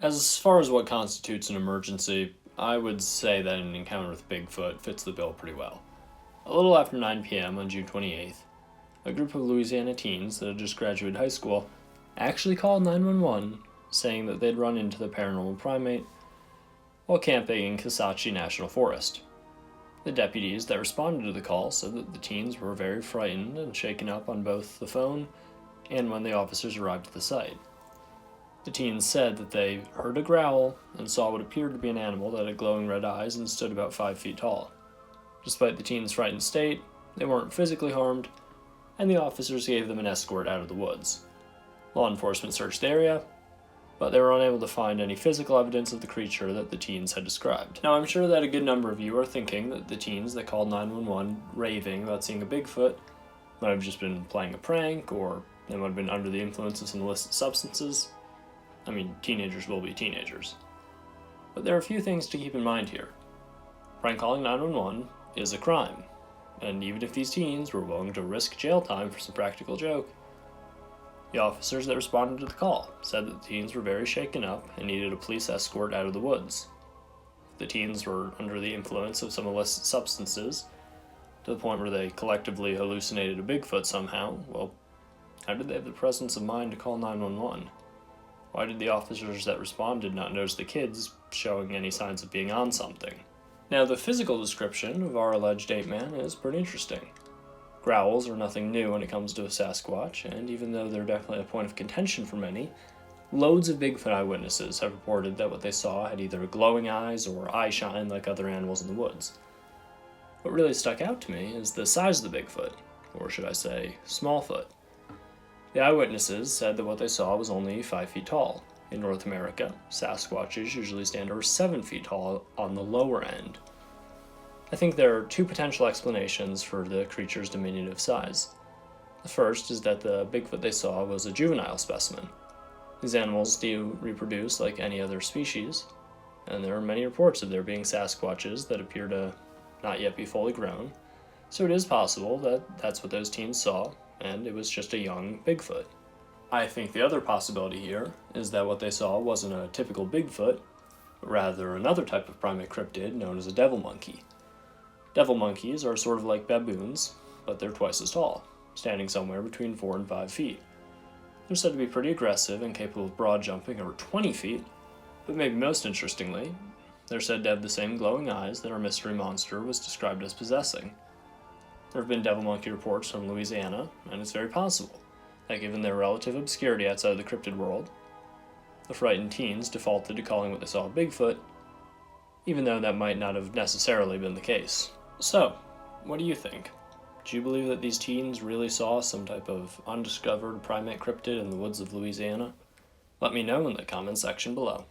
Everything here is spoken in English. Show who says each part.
Speaker 1: As far as what constitutes an emergency, I would say that an encounter with Bigfoot fits the bill pretty well. A little after 9 p.m. on June 28th, a group of Louisiana teens that had just graduated high school actually called 911 saying that they'd run into the paranormal primate while camping in Sasquatch National Forest. The deputies that responded to the call said that the teens were very frightened and shaken up on both the phone and when the officers arrived at the site. The teens said that they heard a growl and saw what appeared to be an animal that had glowing red eyes and stood about 5 feet tall. Despite the teens' frightened state, they weren't physically harmed, and the officers gave them an escort out of the woods. Law enforcement searched the area, but they were unable to find any physical evidence of the creature that the teens had described. Now, I'm sure that a good number of you are thinking that the teens that called 911 raving about seeing a Bigfoot might have just been playing a prank, or they might have been under the influence of some illicit substances. I mean, teenagers will be teenagers. But there are a few things to keep in mind here. Prank calling 911 is a crime, and even if these teens were willing to risk jail time for some practical joke, the officers that responded to the call said that the teens were very shaken up and needed a police escort out of the woods. If the teens were under the influence of some illicit substances, to the point where they collectively hallucinated a Bigfoot somehow, well, how did they have the presence of mind to call 911? Why did the officers that responded not notice the kids showing any signs of being on something? Now, the physical description of our alleged ape man is pretty interesting. Growls are nothing new when it comes to a Sasquatch, and even though they're definitely a point of contention for many, loads of Bigfoot eyewitnesses have reported that what they saw had either glowing eyes or eye shine like other animals in the woods. What really stuck out to me is the size of the Bigfoot, or should I say, Smallfoot. The eyewitnesses said that what they saw was only 5 feet tall. In North America, Sasquatches usually stand over 7 feet tall on the lower end. I think there are two potential explanations for the creature's diminutive size. The first is that the Bigfoot they saw was a juvenile specimen. These animals do reproduce like any other species, and there are many reports of there being Sasquatches that appear to not yet be fully grown, so it is possible that that's what those teens saw, and it was just a young Bigfoot. I think the other possibility here is that what they saw wasn't a typical Bigfoot, but rather another type of primate cryptid known as a devil monkey. Devil monkeys are sort of like baboons, but they're twice as tall, standing somewhere between 4 and 5 feet. They're said to be pretty aggressive and capable of broad jumping over 20 feet, but maybe most interestingly, they're said to have the same glowing eyes that our mystery monster was described as possessing. There have been devil monkey reports from Louisiana, and it's very possible that given their relative obscurity outside of the cryptid world, the frightened teens defaulted to calling what they saw a Bigfoot, even though that might not have necessarily been the case. So, what do you think? Do you believe that these teens really saw some type of undiscovered primate cryptid in the woods of Louisiana? Let me know in the comment section below.